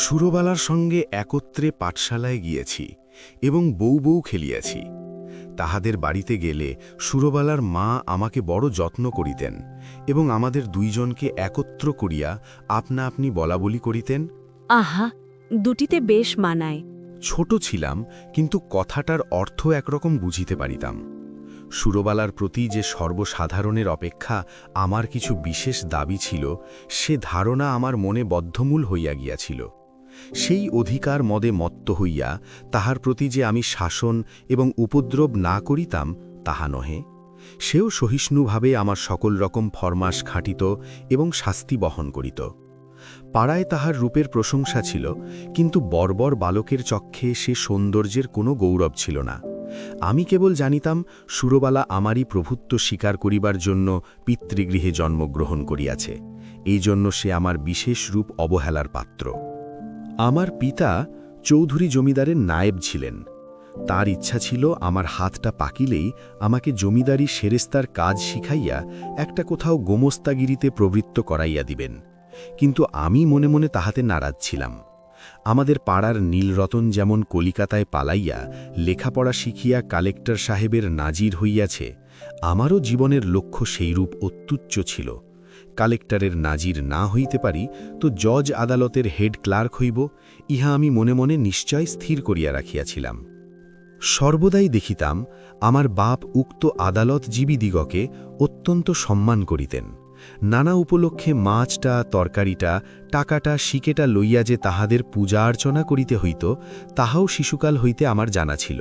সুরবালার সঙ্গে একত্রে পাঠশালায় গিয়েছি এবং বউ বউ খেলিয়াছি। তাহাদের বাড়িতে গেলে সুরবালার মা আমাকে বড় যত্ন করিতেন এবং আমাদের দুইজনকে একত্র করিয়া আপনা আপনি বলাবলি করিতেন। আহা, দুটিতে বেশ মানায়। ছোট ছিলাম, কিন্তু কথাটার অর্থ একরকম বুঝিতে পারিতাম। সুরবালার প্রতি যে সর্বসাধারণের অপেক্ষা আমার কিছু বিশেষ দাবি ছিল, সে ধারণা আমার মনে বদ্ধমূল হইয়া গিয়াছিল। সেই অধিকার মদে মত্ত হইয়া তাহার প্রতি যে আমি শাসন এবং উপদ্রব না করিতাম তাহা নহে। সেও সহিষ্ণুভাবে আমার সকল রকম ফরমাস খাটিত এবং শাস্তি বহন করিত। পাড়ায় তাহার রূপের প্রশংসা ছিল, কিন্তু বর্বর বালকের চক্ষে সে সৌন্দর্যের কোনো গৌরব ছিল না। আমি কেবল জানিতাম সুরবালা আমারই প্রভুত্ব স্বীকার করিবার জন্য পিতৃগৃহে জন্মগ্রহণ করিয়াছে, এই জন্য সে আমার বিশেষ রূপ অবহেলার পাত্র। আমার পিতা চৌধুরী জমিদারের নায়েব ছিলেন। তার ইচ্ছা ছিল আমার হাতটা পাকিলেই আমাকে জমিদারি সেরেস্তার কাজ শিখাইয়া একটা কোথাও গোমস্তাগিরিতে প্রবৃত্ত করাইয়া দিবেন, কিন্তু আমি মনে মনে তাহাতে নারাজ ছিলাম। আমাদের পাড়ার নীলরতন যেমন কলিকাতায় পালাইয়া লেখাপড়া শিখিয়া কালেক্টর সাহেবের নাজির হইয়াছে, আমারও জীবনের লক্ষ্য সেইরূপ অত্যুচ্চ ছিল। কালেক্টরের নাজির না হইতে পারি তো জজ আদালতের হেড ক্লার্ক হইব, ইহা আমি মনে মনে নিশ্চয় স্থির করিয়া রাখিয়াছিলাম। সর্বদাই দেখিতাম আমার বাপ উক্ত আদালতজীবীদিগকে অত্যন্ত সম্মান করিতেন। নানা উপলক্ষে মাছটা, তরকারিটা, টাকাটা, শিকেটা লইয়া যে তাহাদের পূজা অর্চনা করিতে হইত, তাহাও শিশুকাল হইতে আমার জানা ছিল।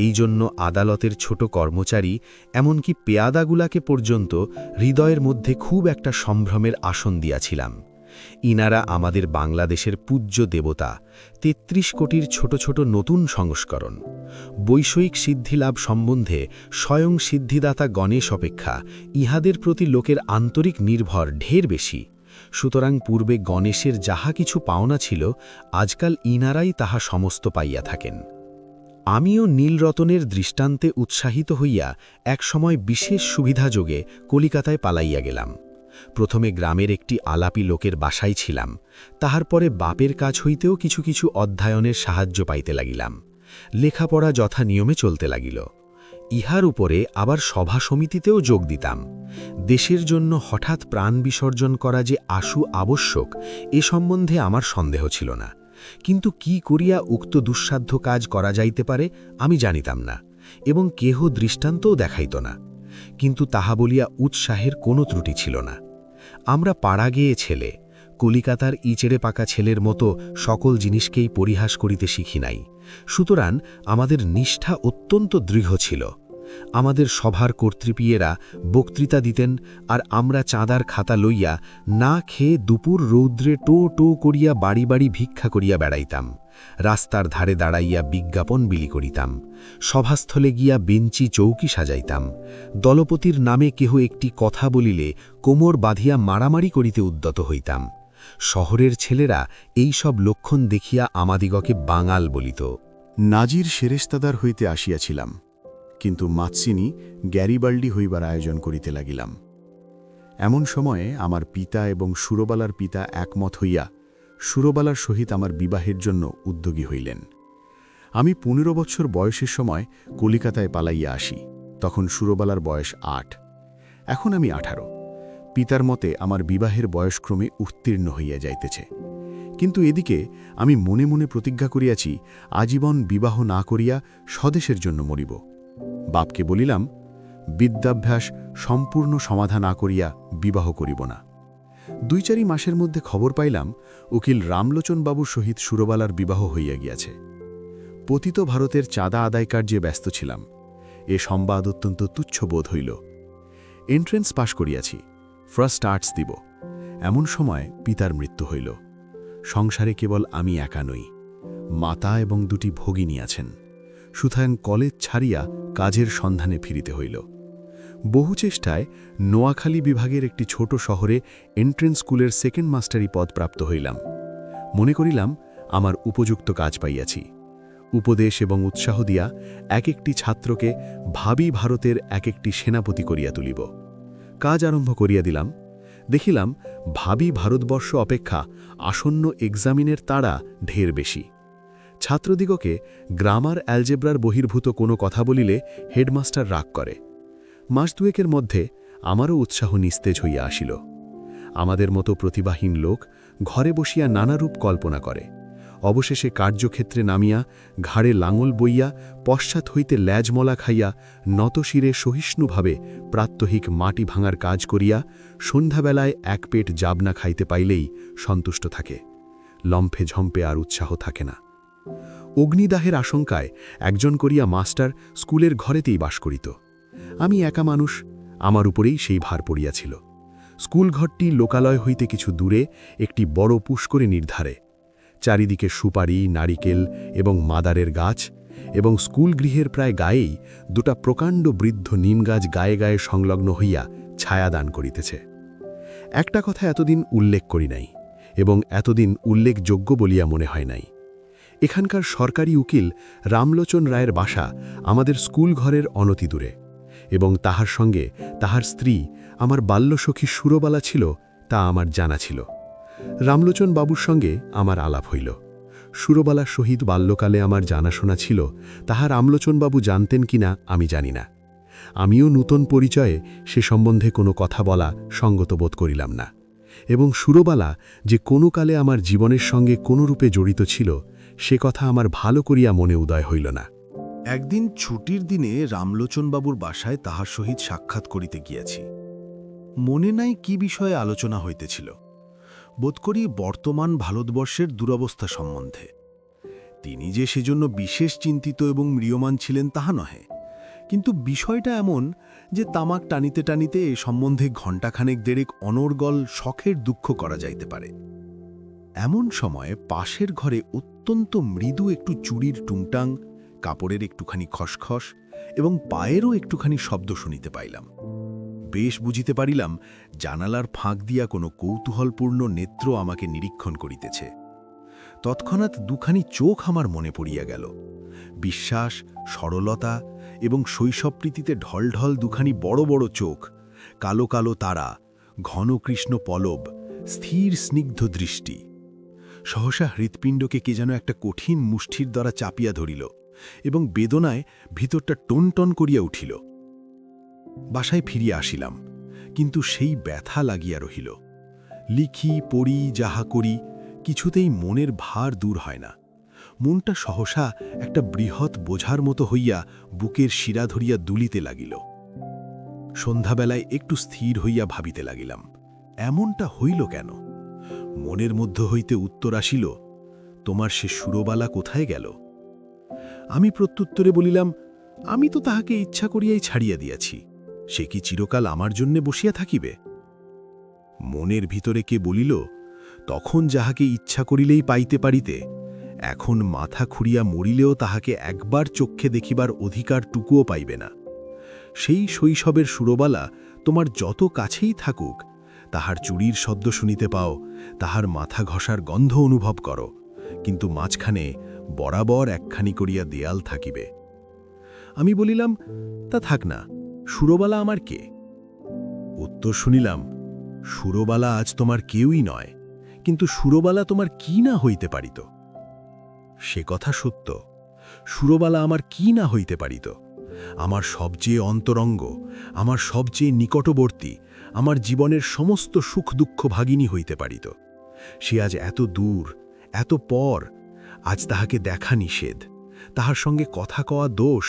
এই জন্য আদালতের ছোট কর্মচারী, এমনকি পেয়াদাগুলাকে পর্যন্ত হৃদয়ের মধ্যে খুব একটা সম্ভ্রমের আসন দিয়াছিলাম। ইনারা আমাদের বাংলাদেশের পূজ্য দেবতা, ৩৩ কোটির ছোট ছোট নতুন সংস্করণ। বৈষয়িক সিদ্ধিলাভ সম্বন্ধে স্বয়ং সিদ্ধিদাতা গণেশ অপেক্ষা ইহাদের প্রতি লোকের আন্তরিক নির্ভর ঢের বেশি। সুতরাং পূর্বে গণেশের যাহা কিছু পাওনা ছিল, আজকাল ইনারাই তাহা সমস্ত পাইয়া থাকেন। আমিও নীলরতনের দৃষ্টান্তে উৎসাহিত হইয়া একসময় বিশেষ সুবিধাযোগে কলিকাতায় পালাইয়া গেলাম। প্রথমে গ্রামের একটি আলাপি লোকের বাসায় ছিলাম, তাহার পরে বাপের কাছ হইতেও কিছু কিছু অধ্যয়নের সাহায্য পাইতে লাগিলাম। লেখাপড়া যথা নিয়মে চলতে লাগিল। ইহার উপরে আবার সভা সমিতিতেও যোগ দিতাম। দেশের জন্য হঠাৎ প্রাণ বিসর্জন করা যে আশু আবশ্যক, এ সম্বন্ধে আমার সন্দেহ ছিল না। কিন্তু কি করিয়া উক্ত দুঃসাধ্য কাজ করা যাইতে পারে আমি জানিতাম না, এবং কেহ দৃষ্টান্তও দেখাইত না। কিন্তু তাহা বলিয়া উৎসাহের কোনো ত্রুটি ছিল না। আমরা পাড়া গেয়ে ছেলে, কলিকাতার ইচেড়ে পাকা ছেলের মতো সকল জিনিসকেই পরিহাস করিতে শিখি নাই। সুতরাং আমাদের নিষ্ঠা অত্যন্ত দৃঢ় ছিল। আমাদের সভার কর্তৃপীয়েরা বক্তৃতা দিতেন, আর আমরা চাঁদার খাতা লইয়া না খেয়ে দুপুর রৌদ্রে টো টো করিয়া বাড়ি বাড়ি ভিক্ষা করিয়া বেড়াইতাম। রাস্তার ধারে দাঁড়াইয়া বিজ্ঞাপন বিলি করিতাম। সভাস্থলে গিয়া বেঞ্চি চৌকি সাজাইতাম। দলপতির নামে কেহ একটি কথা বলিলে কোমর বাঁধিয়া মারামারি করিতে উদ্যত হইতাম। শহরের ছেলেরা এই সব লক্ষণ দেখিয়া আমাদিগকে বাঙাল বলিত। নাজির সেরেস্তাদার হইতে আসিয়াছিলাম, কিন্তু মাৎসিনী গ্যারিবাল্ডি হইবার আয়োজন করিতে লাগিলাম। এমন সময়ে আমার পিতা এবং সুরবালার পিতা একমত হইয়া সুরবালার সহিত আমার বিবাহের জন্য উদ্যোগী হইলেন। আমি ১৫ বছর বয়সের সময় কলিকাতায় পালাইয়া আসি। তখন সুরবালার বয়স ৮, এখন আমি ১৮। পিতার মতে আমার বিবাহের বয়সক্রমে উত্তীর্ণ হইয়া যাইতেছে, কিন্তু এদিকে আমি মনে মনে প্রতিজ্ঞা করিয়াছি আজীবন বিবাহ না করিয়া স্বদেশের জন্য মরিব। বাপকে বলিলাম, বিদ্যাভ্যাস সম্পূর্ণ সমাধা না করিয়া বিবাহ করিব না। ২-৪ মাসের মধ্যে খবর পাইলাম উকিল রামলোচন বাবুর সহিত সুরবালার বিবাহ হইয়া গিয়াছে। পতিত ভারতের চাঁদা আদায় কার্যে ব্যস্ত ছিলাম। এ সংবাদ অত্যন্ত তুচ্ছ বোধ হইল। এন্ট্রেন্স পাশ করিয়াছি, ফার্স্ট আর্টস দিব। এমন সময় পিতার মৃত্যু হইল। সংসারে কেবল আমি একা নই, মাতা এবং 2টি ভগিনী আছেন। সুতরাং কলেজ ছাড়িয়া কাজের সন্ধানে ফিরিতে হইল। বহু চেষ্টায় নোয়াখালী বিভাগের একটি ছোট শহরে এন্ট্রেন্স স্কুলের সেকেন্ড মাস্টারি পদ প্রাপ্ত হইলাম। মনে করিলাম আমার উপযুক্ত কাজ পাইয়াছি। উপদেশ এবং উৎসাহ দিয়া এক একটি ছাত্রকে ভাবি ভারতের এক একটি সেনাপতি করিয়া তুলিব। কাজ আরম্ভ করিয়া দিলাম। দেখিলাম ভাবি ভারতবর্ষ অপেক্ষা আসন্ন এক্সামিনের তাড়া ঢের বেশি। ছাত্রদিগকে গ্রামার অ্যালজেব্রার বহির্ভূত কোনো কথা বলিলে হেডমাস্টার রাগ করে। মাস দুয়েকের মধ্যে আমারও উৎসাহ নিস্তেজ হইয়া আসিল। আমাদের মতো প্রতিভাহীন লোক ঘরে বসিয়া নানারূপ কল্পনা করে, অবশেষে কার্যক্ষেত্রে নামিয়া ঘাড়ে লাঙল বইয়া পশ্চাৎ হইতে ল্যাজমলা খাইয়া নতশিরে সহিষ্ণুভাবে প্রাত্যহিক মাটি ভাঙার কাজ করিয়া সন্ধ্যাবেলায় এক পেট জাবনা খাইতে পাইলেই সন্তুষ্ট থাকে। লম্ফে ঝম্পে আর উৎসাহ থাকে না। অগ্নিদাহের আশঙ্কায় একজন করিয়া মাস্টার স্কুলের ঘরেতেই বাস করিত। আমি একা মানুষ, আমার উপরেই সেই ভার পড়িয়াছিল। স্কুলঘরটি লোকালয় হইতে কিছু দূরে একটি বড় পুষ্করে নির্ধারে। চারিদিকে সুপারি, নারিকেল এবং মাদারের গাছ, এবং স্কুল গৃহের প্রায় গায়েই দুটা প্রকাণ্ড বৃদ্ধ নিমগাছ গায়ে গায়ে সংলগ্ন হইয়া ছায়াদান করিতেছে। একটা কথা এতদিন উল্লেখ করি নাই, এবং এতদিন উল্লেখযোগ্য বলিয়া মনে হয় নাই। এখানকার সরকারি উকিল রামলোচন রায়ের বাসা আমাদের স্কুল ঘরের অনতি দূরে, এবং তাহার সঙ্গে তাহার স্ত্রী আমার বাল্যসখী সুরবালা ছিল, তা আমার জানা ছিল। রামলোচন বাবুর সঙ্গে আমার আলাপ হইল। সুরবালার সহিত বাল্যকালে আমার জানাশোনা ছিল, তাহা রামলোচনবাবু জানতেন কিনা আমি জানি না। আমিও নূতন পরিচয়ে সে সম্বন্ধে কোনো কথা বলা সঙ্গত বোধ করিলাম না, এবং সুরবালা যে কোনো কালে আমার জীবনের সঙ্গে কোনোরূপে জড়িত ছিল, সে কথা আমার ভালো করিয়া মনে উদয় হইল না। একদিন ছুটির দিনে রামলোচনবাবুর বাসায় তাহার সহিত সাক্ষাৎ করিতে গিয়াছি। মনে নাই কি বিষয়ে আলোচনা হইতেছিল, বোধ করি বর্তমান ভারতবর্ষের দুরবস্থা সম্বন্ধে। তিনি যে সেজন্য বিশেষ চিন্তিত এবং ম্রিয়মান ছিলেন তাহা নহে, কিন্তু বিষয়টা এমন যে তামাক টানিতে টানিতে এ সম্বন্ধে ঘণ্টাখানেক দেড়েক অনর্গল শখের দুঃখ করা যাইতে পারে। এমন সময়ে পাশের ঘরে অত্যন্ত মৃদু একটু চুড়ির টুংটাং, কাপড়ের একটুখানি খসখস এবং পায়েরও একটুখানি শব্দ শুনিতে পাইলাম। বেশ বুঝিতে পারিলাম জানালার ফাঁক দিয়া কোনো কৌতূহলপূর্ণ নেত্র আমাকে নিরীক্ষণ করিতেছে। তৎক্ষণাৎ দুখানি চোখ আমার মনে পড়িয়া গেল। বিশ্বাস, সরলতা এবং শৈশবপ্রীতিতে ঢলঢল দুখানি বড় বড় চোখ, কালো কালো তারা, ঘন কৃষ্ণ পলব, স্থির স্নিগ্ধ দৃষ্টি। সহসা হৃৎপিণ্ডকে কে যেন একটা কঠিন মুষ্টির দ্বারা চাপিয়া ধরিল, এবং বেদনায় ভিতরটা টনটন করিয়া উঠিল। বাসায় ফিরিয়া আসিলাম, কিন্তু সেই ব্যথা লাগিয়া রহিল। লিখি, পড়ি, যাহা করি, কিছুতেই মনের ভার দূর হয় না। মনটা সহসা একটা বৃহৎ বোঝার মতো হইয়া বুকের শিরা ধরিয়া দুলিতে লাগিল। সন্ধ্যাবেলায় একটু স্থির হইয়া ভাবিতে লাগিলাম, এমনটা হইল কেন? মনের মধ্য হইতে উত্তর আসিল, তোমার সে সুরবালা কোথায় গেল? আমি প্রত্যুত্তরে বলিলাম, আমি তো তাহাকে ইচ্ছা করিয়াই ছাড়িয়া দিয়াছি, সে কি চিরকাল আমার জন্যে বসিয়া থাকিবে? মনের ভিতরে কে বলিল, তখন যাহাকে ইচ্ছা করিলেই পাইতে পারিতে, এখন মাথা খুঁড়িয়া মরিলেও তাহাকে একবার চক্ষে দেখিবার অধিকারটুকুও পাইবে না। সেই শৈশবের সুরবালা তোমার যত কাছেই থাকুক, তাহার চুড়ির শব্দ শুনিতে পাও, তাহার মাথা ঘষার গন্ধ অনুভব করো, কিন্তু মাঝখানে বরাবর একখানি করিয়া দেয়াল থাকিবে। আমি বলিলাম, তা থাক না, সুরবালা আমার কে? উত্তর শুনিলাম, সুরবালা আজ তোমার কেউই নয়, কিন্তু সুরবালা তোমার কি না হইতে পারিত? সে কথা সত্য, সুরবালা আমার কি না হইতে পারিত? আমার সবচেয়ে অন্তরঙ্গ, আমার সবচেয়ে নিকটবর্তী, আমার জীবনের সমস্ত সুখ দুঃখ ভাগিনী হইতে পারিত। সে আজ এত দূর, এত পর, আজ তাহাকে দেখা নিষেধ, তাহার সঙ্গে কথা কওয়া দোষ,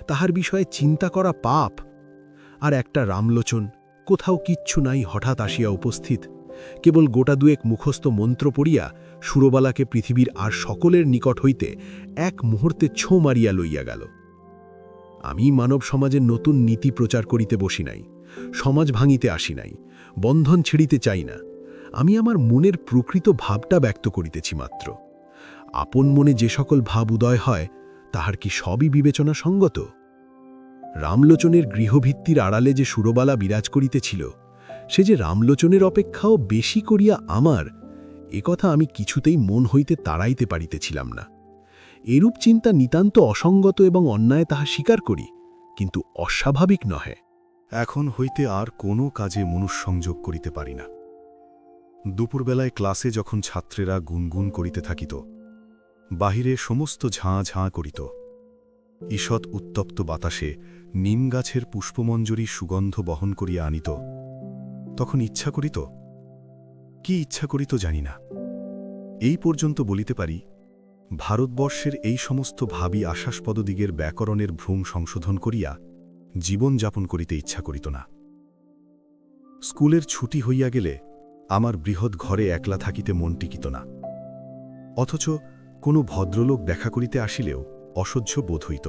তাহার বিষয়ে চিন্তা করা পাপ। আর একটা রামলোচন, কোথাও কিচ্ছু নাই, হঠাৎ আসিয়া উপস্থিত, কেবল গোটা দুয়েক মুখস্থ মন্ত্র পড়িয়া সুরবালাকে পৃথিবীর আর সকলের নিকট হইতে এক মুহূর্তে ছো মারিয়া লইয়া গেল। আমি মানব সমাজের নতুন নীতি প্রচার করিতে বসি নাই, সমাজ ভাঙিতে আসি নাই, বন্ধন ছিঁড়িতে চাই না। আমি আমার মনের প্রকৃত ভাবটা ব্যক্ত করিতেছি মাত্র। আপন মনে যে সকল ভাব উদয় হয়, তাহার কি সবই বিবেচনা সঙ্গত? রামলোচনের গৃহভিত্তির আড়ালে যে সুরবালা বিরাজ করিতেছিল, সে যে রামলোচনের অপেক্ষাও বেশি করিয়া আমার, একথা আমি কিছুতেই মন হইতে তাড়াইতে পারিতেছিলাম না। এরূপ চিন্তা নিতান্ত অসঙ্গত এবং অন্যায়, তাহা স্বীকার করি, কিন্তু অস্বাভাবিক নহে। এখন হইতে আর কোনো কাজে মনুষ্যংযোগ করিতে পারি না। দুপুরবেলায় ক্লাসে যখন ছাত্রেরা গুনগুন করিতে থাকিত, বাহিরে সমস্ত ঝাঁ ঝাঁ করিত, ঈষৎ উত্তপ্ত বাতাসে নিমগাছের পুষ্পমঞ্জরী সুগন্ধ বহন করিয়া আনিত, তখন ইচ্ছা করিত, কি ইচ্ছা করিত জানি না, এই পর্যন্ত বলিতে পারি, ভারতবর্ষের এই সমস্ত ভাবী আশাস্পদদিগের ব্যাকরণের ভ্রম সংশোধন করিয়া জীবন যাপন করিতে ইচ্ছা করিত না। স্কুলের ছুটি হইয়া গেলে আমার বৃহৎ ঘরে একলা থাকিতে মন টিকিত না, অথচ কোনো ভদ্রলোক দেখা করিতে আসিলেও অসহ্য বোধ হইত।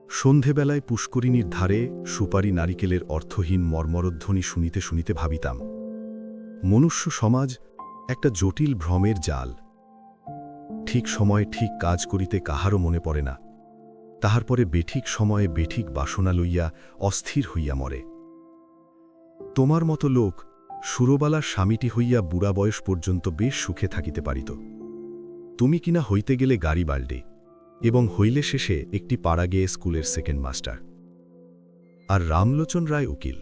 সন্ধেবেলায় পুষ্করিণীর ধারে সুপারি নারিকেলের অর্থহীন মর্মরধ্বনি শুনিতে শুনিতে ভাবিতাম, মনুষ্য সমাজ একটা জটিল ভ্রমের জাল। ঠিক সময়ে ঠিক কাজ করিতে কাহারও মনে পড়ে না, তাহার পরে বেঠিক সময়ে বেঠিক বাসনা লইয়া অস্থির হইয়া মরে। তোমার মতো লোক সুরবালার স্বামীটি হইয়া বুড়া বয়স পর্যন্ত বেশ সুখে থাকিতে পারিত। তুমি কিনা হইতে গেলে গাড়ি বাল্ডে, এবং হইলে শেষে একটি পাড়া গেয়ে স্কুলের সেকেন্ড মাস্টার। আর রামলোচন রায় উকিল।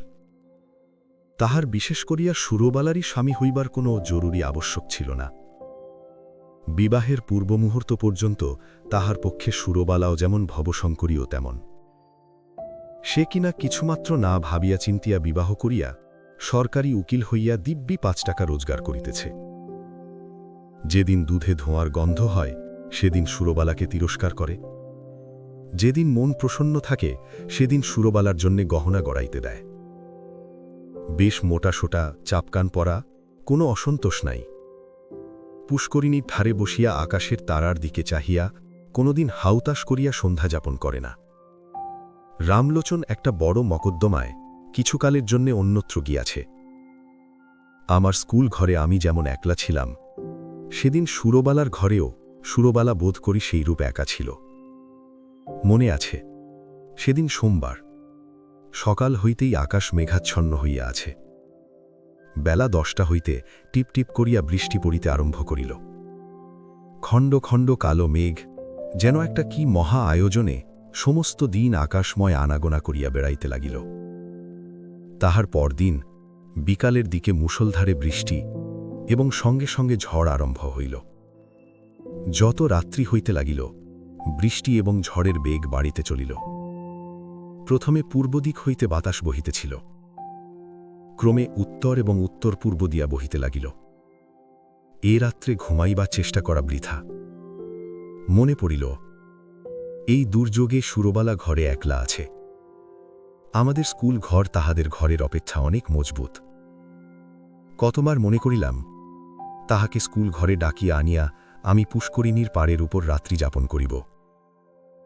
তাহার বিশেষ করিয়া সুরবালারই স্বামী হইবার কোনো জরুরি আবশ্যক ছিল না। বিবাহের পূর্ব মুহূর্ত পর্যন্ত তাহার পক্ষে সুরবালাও যেমন ভবশঙ্করীও তেমন। সে কিনা কিছুমাত্র না ভাবিয়া চিন্তিয়া বিবাহ করিয়া সরকারি উকিল হইয়া দিব্যি 5 টাকা রোজগার করিতেছে। যেদিন দুধে ধোঁয়ার গন্ধ হয় সেদিন সুরবালাকে তিরস্কার করে, যেদিন মন প্রসন্ন থাকে সেদিন সুরবালার জন্যে গহনা গড়াইতে দেয়। বেশ মোটাসোটা চাপকান পরা, কোনো অসন্তোষ নাই। পুষ্করিণীর ধারে বসিয়া আকাশের তারার দিকে চাহিয়া কোনোদিন হাউতাস করিয়া সন্ধ্যা যাপন করে না। রামলোচন একটা বড় মকদ্দমায় কিছুকালের জন্যে অন্যত্র গিয়াছে। আমার স্কুল ঘরে আমি যেমন একলা ছিলাম, সেদিন সুরবালার ঘরেও সুরবালা বোধ করি সেইরূপ একা ছিল। মনে আছে, সেদিন সোমবার, সকাল হইতেই আকাশ মেঘাচ্ছন্ন হইয়া আছে। বেলা 10টা হইতে টিপ টিপ করিয়া বৃষ্টি পড়িতে আরম্ভ করিল। খণ্ড খণ্ড কালো মেঘ যেন একটা কি মহা আয়োজনে সমস্ত দিন আকাশময় আনাগোনা করিয়া বেড়াইতে লাগিল। তাহার পরদিন বিকালের দিকে মুষলধারে বৃষ্টি এবং সঙ্গে সঙ্গে ঝড় আরম্ভ হইল। যত রাত্রি হইতে লাগিল, বৃষ্টি এবং ঝড়ের বেগ বাড়িতে চলিল। প্রথমে পূর্ব দিক হইতে বাতাস বহিতেছিল, ক্রমে উত্তর এবং উত্তর পূর্ব দিয়া বহিতে লাগিল। এ রাত্রে ঘুমাইবার চেষ্টা করা বৃথা। মনে পড়িল, এই দুর্যোগে সুরবালা ঘরে একলা আছে। আমাদের স্কুল ঘর তাহাদের ঘরের অপেক্ষা অনেক মজবুত। কতবার মনে করিলাম, তাহাকে স্কুল ঘরে ডাকিয়া আনিয়া আমি পুষ্করিণীর পাড়ের উপর রাত্রি যাপন করিব,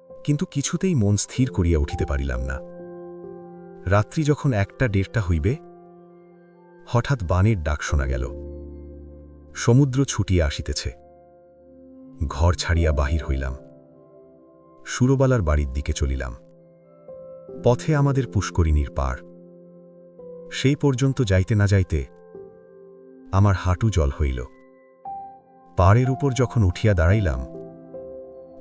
কিন্তু কিছুতেই মন স্থির করিয়া উঠিতে পারিলাম না। রাত্রি যখন 1টা-1:30 হইবে, হঠাৎ বানের ডাক শোনা গেল। সমুদ্র ছুটিয়া আসিতেছে। ঘর ছাড়িয়া বাহির হইলাম, সুরবালার বাড়ির দিকে চলিলাম। পথে আমাদের পুষ্করিণীর পাড়। সেই পর্যন্ত যাইতে না যাইতে আমার হাঁটু জল হইল। পাড়ের উপর যখন উঠিয়া দাঁড়াইলাম,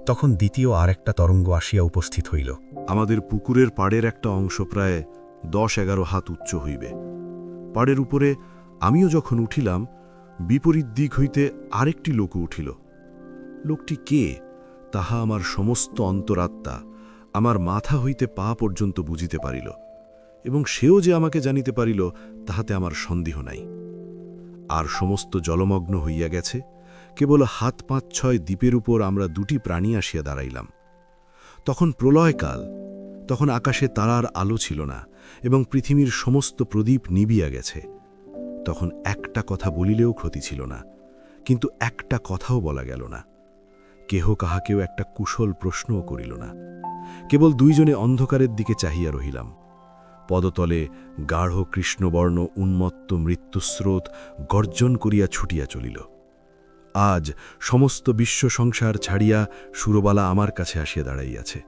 তখন দ্বিতীয় আর একটা তরঙ্গ আসিয়া উপস্থিত হইল। আমাদের পুকুরের পাড়ের একটা অংশ প্রায় 10-11 হাত উচ্চ হইবে। পাড়ের উপরে আমিও যখন উঠিলাম, বিপরীত দিক হইতে আরেকটি লোক উঠিল। লোকটি কে তাহা আমার সমস্ত অন্তরাত্মা আমার মাথা হইতে পা পর্যন্ত বুঝিতে পারিল, এবং সেও যে আমাকে জানিতে পারিল তাহাতে আমার সন্দেহ নাই। আর সমস্ত জলমগ্ন হইয়া গেছে, কেবল 7-5-6 দ্বীপের উপর আমরা 2টি প্রাণী আসিয়া দাঁড়াইলাম। তখন প্রলয়কাল, তখন আকাশে তারার আলো ছিল না এবং পৃথিবীর সমস্ত প্রদীপ নিবিয়া গেছে। তখন একটা কথা বলিলেও ক্ষতি ছিল না, কিন্তু একটা কথাও বলা গেল না। কেহ কাহাকেও একটা কুশল প্রশ্নও করিল না। কেবল 2 জনে অন্ধকারের দিকে চাহিয়া রহিলাম। পদতলে গাঢ় কৃষ্ণবর্ণ উন্মত্ত মৃত্যুস্রোত গর্জন করিয়া ছুটিয়া চলিল। আজ সমস্ত বিশ্ব সংসার ছাড়িয়া সুরবালা আমার কাছে আসিয়া দাঁড়াইয়াছে।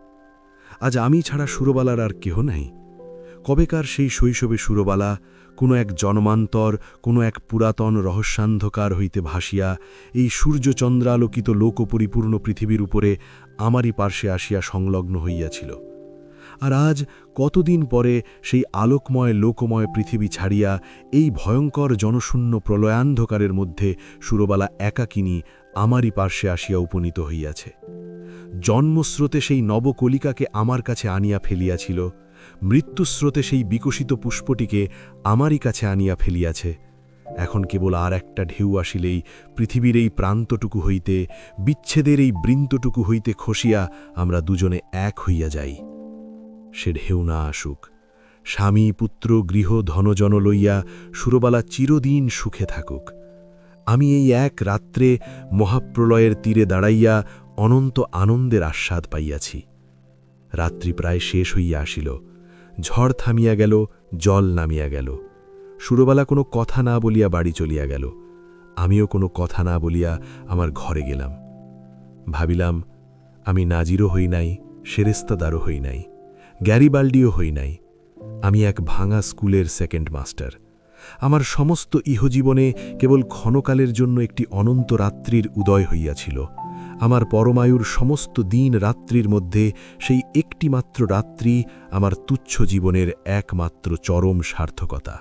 আজ আমি ছাড়া সুরবালার আর কেহ নাই। কবেকার সেই শৈশবে সুরবালা কোনো এক জন্মান্তর, কোনো এক পুরাতন রহস্যান্ধকার হইতে ভাসিয়া এই সূর্যচন্দ্রালোকিত লোকপরিপূর্ণ পৃথিবীর উপরে আমারই পার্শ্বে আসিয়া সংলগ্ন হইয়াছিল। আর আজ কতদিন পরে সেই আলোকময় লোকময় পৃথিবী ছাড়িয়া এই ভয়ঙ্কর জনশূন্য প্রলয়ান্ধকারের মধ্যে সুরবালা একাকিনী আমারই পার্শ্বে আসিয়া উপনীত হইয়াছে। জন্মস্রোতে সেই নবকলিকাকে আমার কাছে আনিয়া ফেলিয়াছিল, মৃত্যুস্রোতে সেই বিকশিত পুষ্পটিকে আমারই কাছে আনিয়া ফেলিয়াছে। এখন কেবল আর একটা ঢেউ আসিলেই পৃথিবীর এই প্রান্তটুকু হইতে, বিচ্ছেদের এই বৃন্তটুকু হইতে খসিয়া আমরা দুজনে এক হইয়া যাই। সে ঢেউ না আসুক, স্বামী পুত্র গৃহ ধনজন লইয়া সুরবালা চিরদিন সুখে থাকুক। আমি এই এক রাত্রে মহাপ্রলয়ের তীরে দাঁড়াইয়া অনন্ত আনন্দের আস্বাদ পাইয়াছি। রাত্রি প্রায় শেষ হইয়া আসিল, ঝড় থামিয়া গেল, জল নামিয়া গেল। সুরবালা কোনো কথা না বলিয়া বাড়ি চলিয়া গেল, আমিও কোনো কথা না বলিয়া আমার ঘরে গেলাম। ভাবিলাম, আমি নাজিরও হই নাই, সেরেস্তাদারও হই নাই, গ্যারিবাল্ডিও হই নাই। আমি এক ভাঙা স্কুলের সেকেন্ড মাস্টার। আমার সমস্ত ইহজীবনে কেবল ক্ষণকালের জন্য একটি অনন্ত রাত্রির উদয় হইয়াছিল। আমার পরমায়ুর সমস্ত দিন রাত্রির মধ্যে সেই একটিমাত্র রাত্রি আমার তুচ্ছ জীবনের একমাত্র চরম সার্থকতা।